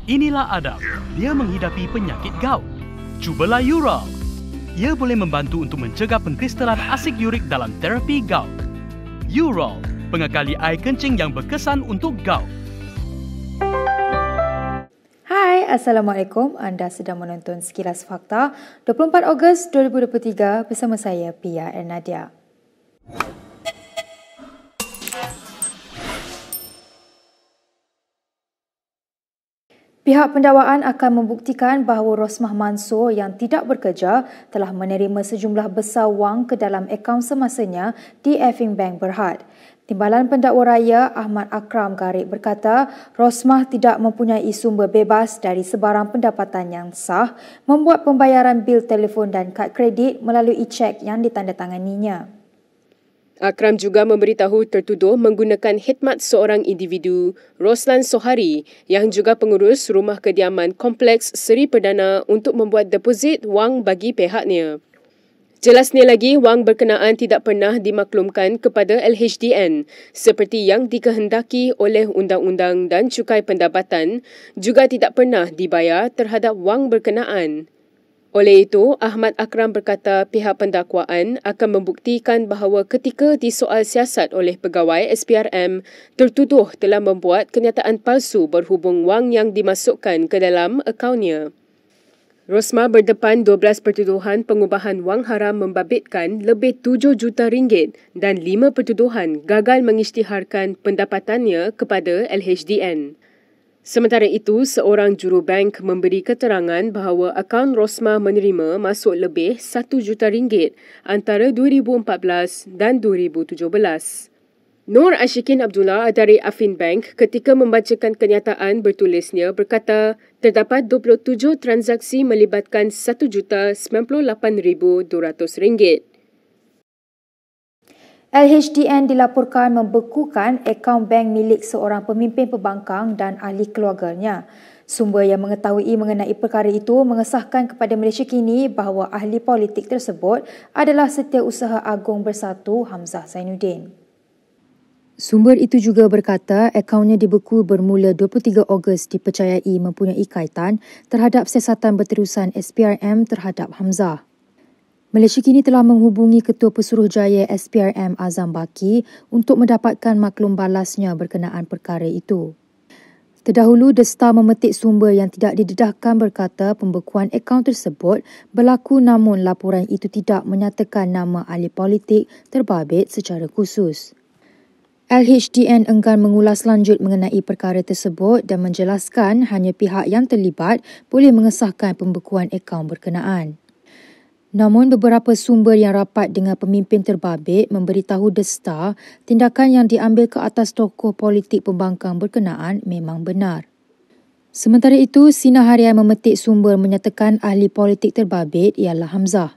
Inilah Adam. Dia menghidapi penyakit gout. Cubalah Ural. Ia boleh membantu untuk mencegah pengkristalan asid urik dalam terapi gout. Ural, pengekali air kencing yang berkesan untuk gout. Hai, Assalamualaikum. Anda sedang menonton Sekilas Fakta 24 Ogos 2023 bersama saya, Pia Ernadia. Pihak pendakwaan akan membuktikan bahawa Rosmah Mansor yang tidak bekerja telah menerima sejumlah besar wang ke dalam akaun semasanya di Affinbank Berhad. Timbalan Pendakwa Raya Ahmad Akram Garib berkata, Rosmah tidak mempunyai sumber bebas dari sebarang pendapatan yang sah membuat pembayaran bil telefon dan kad kredit melalui cek yang ditandatanganinya. Akram juga memberitahu tertuduh menggunakan khidmat seorang individu, Roslan Sohari, yang juga pengurus rumah kediaman Kompleks Seri Perdana untuk membuat deposit wang bagi pihaknya. Jelasnya lagi, wang berkenaan tidak pernah dimaklumkan kepada LHDN seperti yang dikehendaki oleh Undang-Undang dan Cukai Pendapatan, juga tidak pernah dibayar terhadap wang berkenaan. Oleh itu, Ahmad Akram berkata pihak pendakwaan akan membuktikan bahawa ketika disoal siasat oleh pegawai SPRM, tertuduh telah membuat kenyataan palsu berhubung wang yang dimasukkan ke dalam akaunnya. Rosmah berdepan 12 pertuduhan pengubahan wang haram membabitkan lebih 7 juta ringgit dan 5 pertuduhan gagal mengisytiharkan pendapatannya kepada LHDN. Sementara itu, seorang jurubank memberi keterangan bahawa akaun Rosmah menerima masuk lebih 1 juta ringgit antara 2014 dan 2017. Nur Ashikin Abdullah dari Affinbank ketika membacakan kenyataan bertulisnya berkata terdapat 27 transaksi melibatkan RM1,98,200. LHDN dilaporkan membekukan akaun bank milik seorang pemimpin pembangkang dan ahli keluarganya. Sumber yang mengetahui mengenai perkara itu mengesahkan kepada Malaysia Kini bahawa ahli politik tersebut adalah Setiausaha Agung Bersatu Hamzah Zainuddin. Sumber itu juga berkata akaunnya dibeku bermula 23 Ogos dipercayai mempunyai kaitan terhadap siasatan berterusan SPRM terhadap Hamzah. Malaysia Kini telah menghubungi Ketua Pesuruhjaya SPRM Azam Baki untuk mendapatkan maklum balasnya berkenaan perkara itu. Terdahulu, The Star memetik sumber yang tidak didedahkan berkata pembekuan akaun tersebut berlaku namun laporan itu tidak menyatakan nama ahli politik terbabit secara khusus. LHDN enggan mengulas lanjut mengenai perkara tersebut dan menjelaskan hanya pihak yang terlibat boleh mengesahkan pembekuan akaun berkenaan. Namun beberapa sumber yang rapat dengan pemimpin terbabit memberitahu The Star tindakan yang diambil ke atas tokoh politik pembangkang berkenaan memang benar. Sementara itu, Sinar Harian memetik sumber menyatakan ahli politik terbabit ialah Hamzah.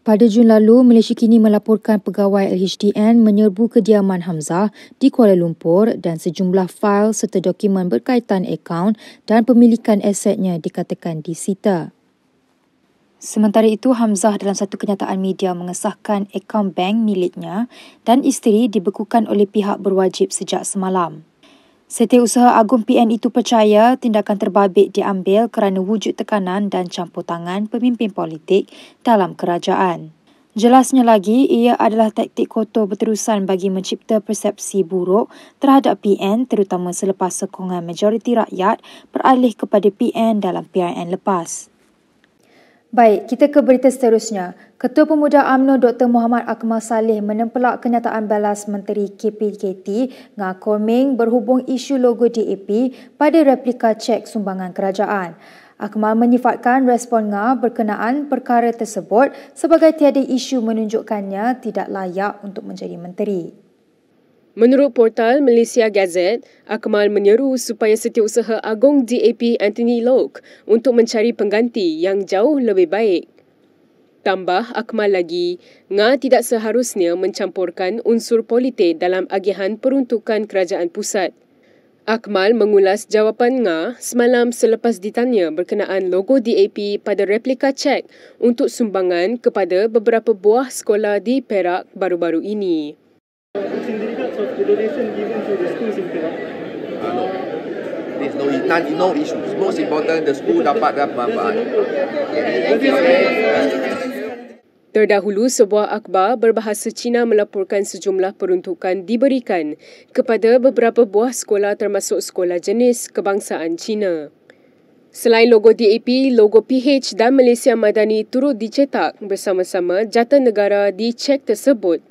Pada Jun lalu, Malaysia Kini melaporkan pegawai LHDN menyerbu kediaman Hamzah di Kuala Lumpur dan sejumlah fail serta dokumen berkaitan akaun dan pemilikan asetnya dikatakan disita. Sementara itu, Hamzah dalam satu kenyataan media mengesahkan akaun bank miliknya dan isteri dibekukan oleh pihak berwajib sejak semalam. Setiausaha Agung PN itu percaya tindakan terbabit diambil kerana wujud tekanan dan campur tangan pemimpin politik dalam kerajaan. Jelasnya lagi, ia adalah taktik kotor berterusan bagi mencipta persepsi buruk terhadap PN terutama selepas sokongan majoriti rakyat beralih kepada PN dalam PRN lepas. Baik, kita ke berita seterusnya. Ketua Pemuda UMNO Dr. Muhammad Akmal Saleh menempelak kenyataan balas Menteri KPKT Ngah Korming berhubung isu logo DAP pada replika cek sumbangan kerajaan. Akmal menyifatkan respon Ngah berkenaan perkara tersebut sebagai tiada isu menunjukkannya tidak layak untuk menjadi menteri. Menurut portal Malaysia Gazette, Akmal menyeru supaya Setiausaha Agung DAP Anthony Loke untuk mencari pengganti yang jauh lebih baik. Tambah Akmal lagi, Ngah tidak seharusnya mencampurkan unsur politik dalam agihan peruntukan kerajaan pusat. Akmal mengulas jawapan Ngah semalam selepas ditanya berkenaan logo DAP pada replika cek untuk sumbangan kepada beberapa buah sekolah di Perak baru-baru ini. The donation given to the schools in Perak. There's no no issues. Most important, the school dapat manfaat. Terdahulu, sebuah akhbar berbahasa Cina melaporkan sejumlah peruntukan diberikan kepada beberapa buah sekolah termasuk sekolah jenis kebangsaan Cina. Selain logo DAP, logo PH dan Malaysia Madani turut dicetak bersama-sama jata negara di cek tersebut.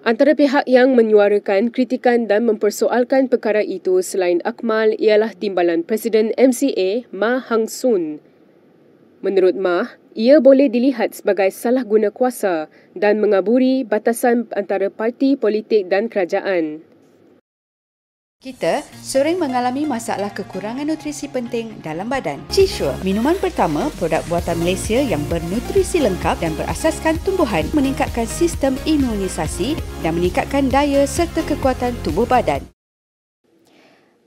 Antara pihak yang menyuarakan kritikan dan mempersoalkan perkara itu selain Akmal ialah Timbalan Presiden MCA, Ma Hang Soon. Menurut Ma, ia boleh dilihat sebagai salah guna kuasa dan mengaburi batasan antara parti politik dan kerajaan. Kita sering mengalami masalah kekurangan nutrisi penting dalam badan. Chisure, minuman pertama produk buatan Malaysia yang bernutrisi lengkap dan berasaskan tumbuhan, meningkatkan sistem imunisasi dan meningkatkan daya serta kekuatan tubuh badan.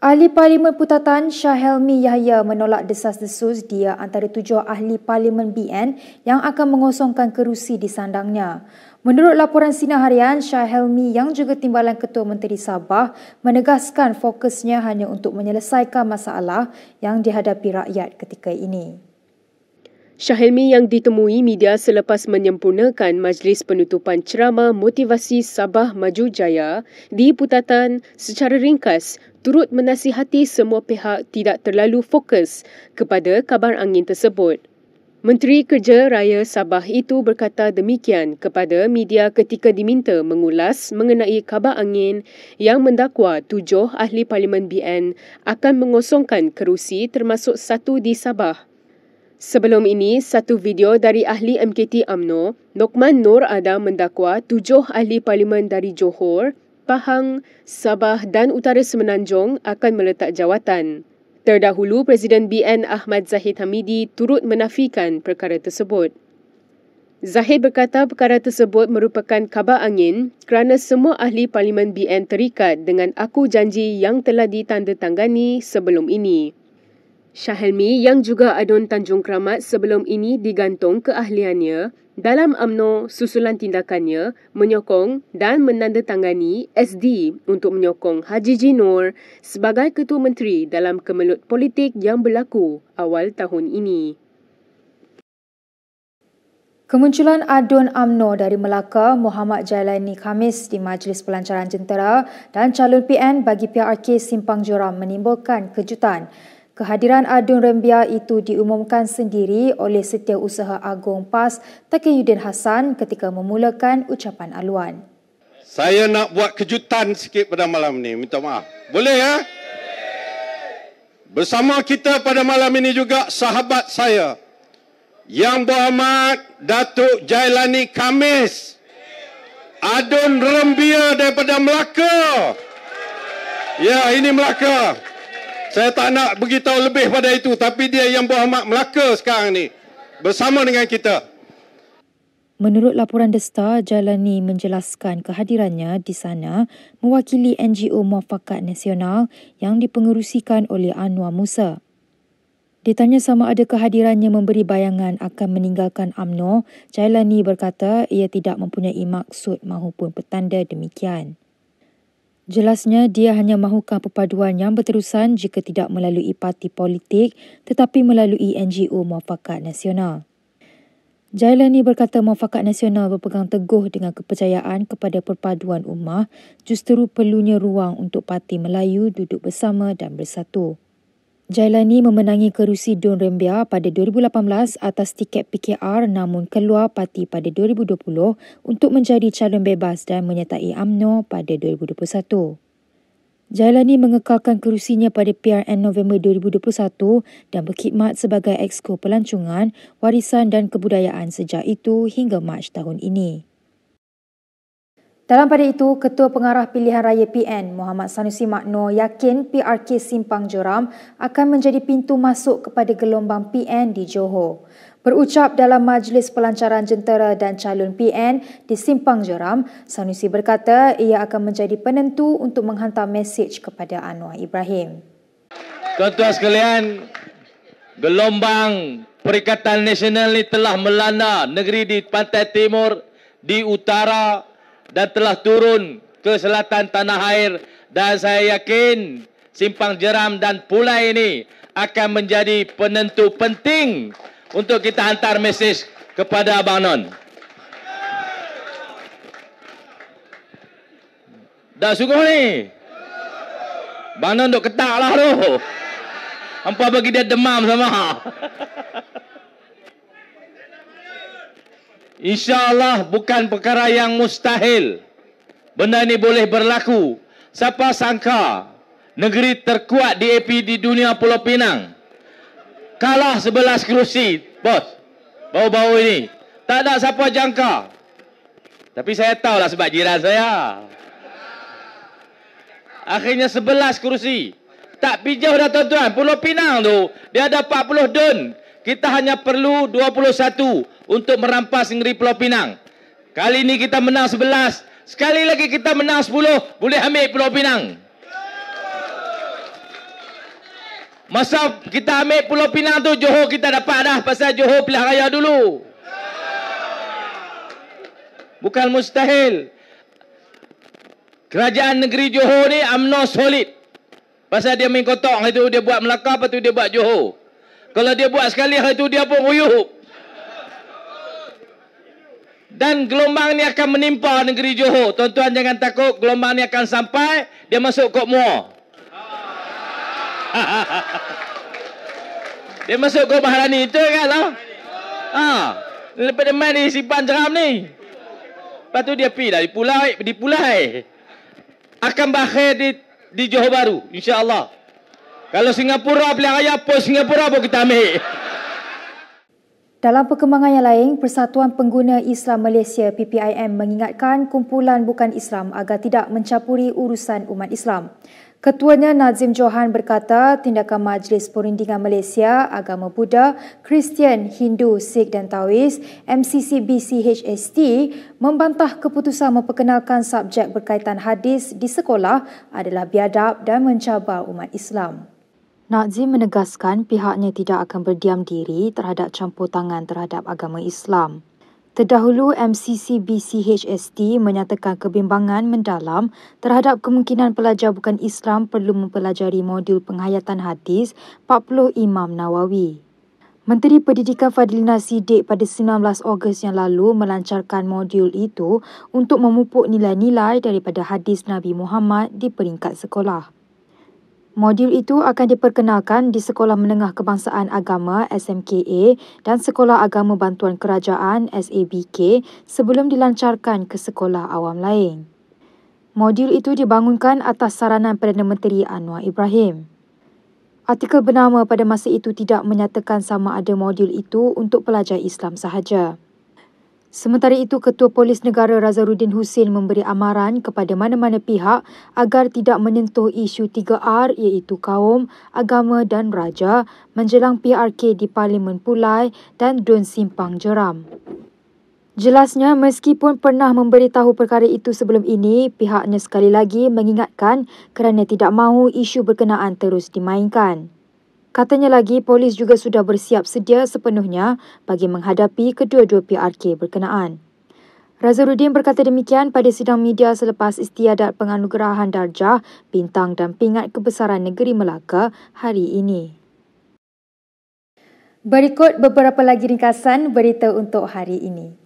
Ahli Parlimen Putatan Shah Helmi Yahya menolak desas-desus dia antara 7 ahli Parlimen BN yang akan mengosongkan kerusi di sandangnya. Menurut laporan Sinar Harian, Shah Helmi yang juga Timbalan Ketua Menteri Sabah menegaskan fokusnya hanya untuk menyelesaikan masalah yang dihadapi rakyat ketika ini. Shah Helmi yang ditemui media selepas menyempurnakan majlis penutupan ceramah motivasi Sabah Maju Jaya di Putatan secara ringkas turut menasihati semua pihak tidak terlalu fokus kepada kabar angin tersebut. Menteri Kerja Raya Sabah itu berkata demikian kepada media ketika diminta mengulas mengenai kabar angin yang mendakwa 7 ahli Parlimen BN akan mengosongkan kerusi termasuk 1 di Sabah. Sebelum ini, satu video dari ahli MKT UMNO, Lokman Nur Adam mendakwa 7 ahli Parlimen dari Johor, Pahang, Sabah dan Utara Semenanjung akan meletak jawatan. Terdahulu, Presiden BN Ahmad Zahid Hamidi turut menafikan perkara tersebut. Zahid berkata perkara tersebut merupakan kabar angin kerana semua ahli Parlimen BN terikat dengan aku janji yang telah ditandatangani sebelum ini. Shah Helmi yang juga Adun Tanjung Kramat sebelum ini digantung keahliannya dalam UMNO susulan tindakannya menyokong dan menandatangani SD untuk menyokong Haji Jinur sebagai Ketua Menteri dalam kemelut politik yang berlaku awal tahun ini. Kemunculan Adun UMNO dari Melaka, Muhammad Jailani Khamis di Majlis Pelancaran Jentera dan calon PN bagi PRK Simpang Joram menimbulkan kejutan. Kehadiran Adun Rembia itu diumumkan sendiri oleh Setiausaha Agung PAS Taqiyuddin Hassan ketika memulakan ucapan aluan. Saya nak buat kejutan sikit pada malam ni, minta maaf. Boleh ya? Bersama kita pada malam ini juga sahabat saya Yang Berhormat Datuk Jailani Khamis, Adun Rembia daripada Melaka. Ya, ini Melaka. Saya tak nak beritahu lebih pada itu, tapi dia Yang Berhormat Melaka sekarang ni bersama dengan kita. Menurut laporan The Star, Jailani menjelaskan kehadirannya di sana mewakili NGO Muafakat Nasional yang dipengerusikan oleh Anwar Musa. Ditanya sama ada kehadirannya memberi bayangan akan meninggalkan UMNO, Jailani berkata ia tidak mempunyai maksud mahupun petanda demikian. Jelasnya, dia hanya mahukan perpaduan yang berterusan jika tidak melalui parti politik tetapi melalui NGO Muafakat Nasional. Jailani berkata Muafakat Nasional berpegang teguh dengan kepercayaan kepada perpaduan ummah, justru perlunya ruang untuk Parti Melayu duduk bersama dan bersatu. Jailani memenangi kerusi Dun Rembia pada 2018 atas tiket PKR namun keluar parti pada 2020 untuk menjadi calon bebas dan menyertai UMNO pada 2021. Jailani mengekalkan kerusinya pada PRN November 2021 dan berkhidmat sebagai Exco Pelancongan, Warisan dan Kebudayaan sejak itu hingga Mac tahun ini. Dalam pada itu, Ketua Pengarah Pilihan Raya PN, Muhammad Sanusi Makno yakin PRK Simpang Joram akan menjadi pintu masuk kepada gelombang PN di Johor. Berucap dalam Majlis Pelancaran Jentera dan Calon PN di Simpang Joram, Sanusi berkata ia akan menjadi penentu untuk menghantar mesej kepada Anwar Ibrahim. Tuan-tuan sekalian, gelombang Perikatan Nasional ini telah melanda negeri di pantai timur, di utara dan telah turun ke selatan tanah air, dan saya yakin Simpang Jeram dan Pulai ini akan menjadi penentu penting untuk kita hantar mesej kepada Abang Non. Dah sungguh ni. Abang Non duk ketak lah tu. Hampa bagi dia demam sama. InsyaAllah bukan perkara yang mustahil. Benda ini boleh berlaku. Siapa sangka negeri terkuat DAP di dunia Pulau Pinang kalah 11 kerusi, bos. Bau-bau ini. Tak ada siapa jangka. Tapi saya tahulah sebab jiran saya. Akhirnya 11 kerusi. Tak pijau dah tuan-tuan. Pulau Pinang tu, dia ada 40 dun. Kita hanya perlu 21 untuk merampas negeri Pulau Pinang. Kali ini kita menang 11. Sekali lagi kita menang 10, boleh ambil Pulau Pinang. Masa kita ambil Pulau Pinang tu, Johor kita dapat dah. Pasal Johor pilihan raya dulu. Bukan mustahil. Kerajaan negeri Johor ni UMNO solid. Pasal dia main kotak, hari tu dia buat Melaka, lepas tu dia buat Johor. Kalau dia buat sekali, hari tu dia pun ruyup. Dan gelombang ni akan menimpa negeri Johor. Tuan-tuan jangan takut, gelombang ni akan sampai, dia masuk Kok Muar. Dia masuk Kok Maharani itu kan lah. Lepas dia main di Simpang Jeram ni. Lepas tu dia pergi dah di Pulai. Akan berakhir di Johor Bahru, insya-Allah. Kalau Singapura pilihan raya, pos Singapura pun kita ambil. Dalam perkembangan yang lain, Persatuan Pengguna Islam Malaysia PPIM mengingatkan kumpulan bukan Islam agar tidak mencampuri urusan umat Islam. Ketuanya Nazim Johan berkata tindakan Majlis Perundingan Malaysia, Agama Buddha, Kristian, Hindu, Sikh dan Taois MCCBCHST membantah keputusan memperkenalkan subjek berkaitan hadis di sekolah adalah biadab dan mencabar umat Islam. Nazim menegaskan pihaknya tidak akan berdiam diri terhadap campur tangan terhadap agama Islam. Terdahulu, MCCBCHST menyatakan kebimbangan mendalam terhadap kemungkinan pelajar bukan Islam perlu mempelajari modul penghayatan hadis 40 Imam Nawawi. Menteri Pendidikan Fadlina Siddiq pada 19 Ogos yang lalu melancarkan modul itu untuk memupuk nilai-nilai daripada hadis Nabi Muhammad di peringkat sekolah. Modul itu akan diperkenalkan di Sekolah Menengah Kebangsaan Agama SMKA dan Sekolah Agama Bantuan Kerajaan SABK sebelum dilancarkan ke sekolah awam lain. Modul itu dibangunkan atas saranan Perdana Menteri Anwar Ibrahim. Artikel bernama pada masa itu tidak menyatakan sama ada modul itu untuk pelajar Islam sahaja. Sementara itu, Ketua Polis Negara Razaruddin Hussein memberi amaran kepada mana-mana pihak agar tidak menyentuh isu 3R iaitu kaum, agama dan raja menjelang PRK di Parlimen Pulai dan Dun Simpang Jeram. Jelasnya, meskipun pernah memberitahu perkara itu sebelum ini, pihaknya sekali lagi mengingatkan kerana tidak mahu isu berkenaan terus dimainkan. Katanya lagi, polis juga sudah bersiap sedia sepenuhnya bagi menghadapi kedua-dua PRK berkenaan. Razaruddin berkata demikian pada sidang media selepas istiadat penganugerahan darjah, bintang dan pingat kebesaran negeri Melaka hari ini. Berikut beberapa lagi ringkasan berita untuk hari ini.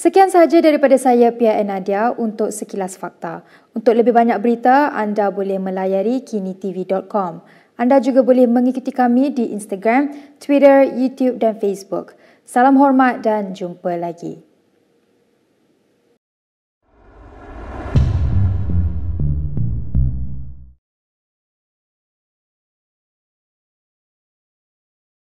Sekian sahaja daripada saya, Pia Nadia, untuk Sekilas Fakta. Untuk lebih banyak berita, anda boleh melayari kinitv.com. Anda juga boleh mengikuti kami di Instagram, Twitter, YouTube dan Facebook. Salam hormat dan jumpa lagi.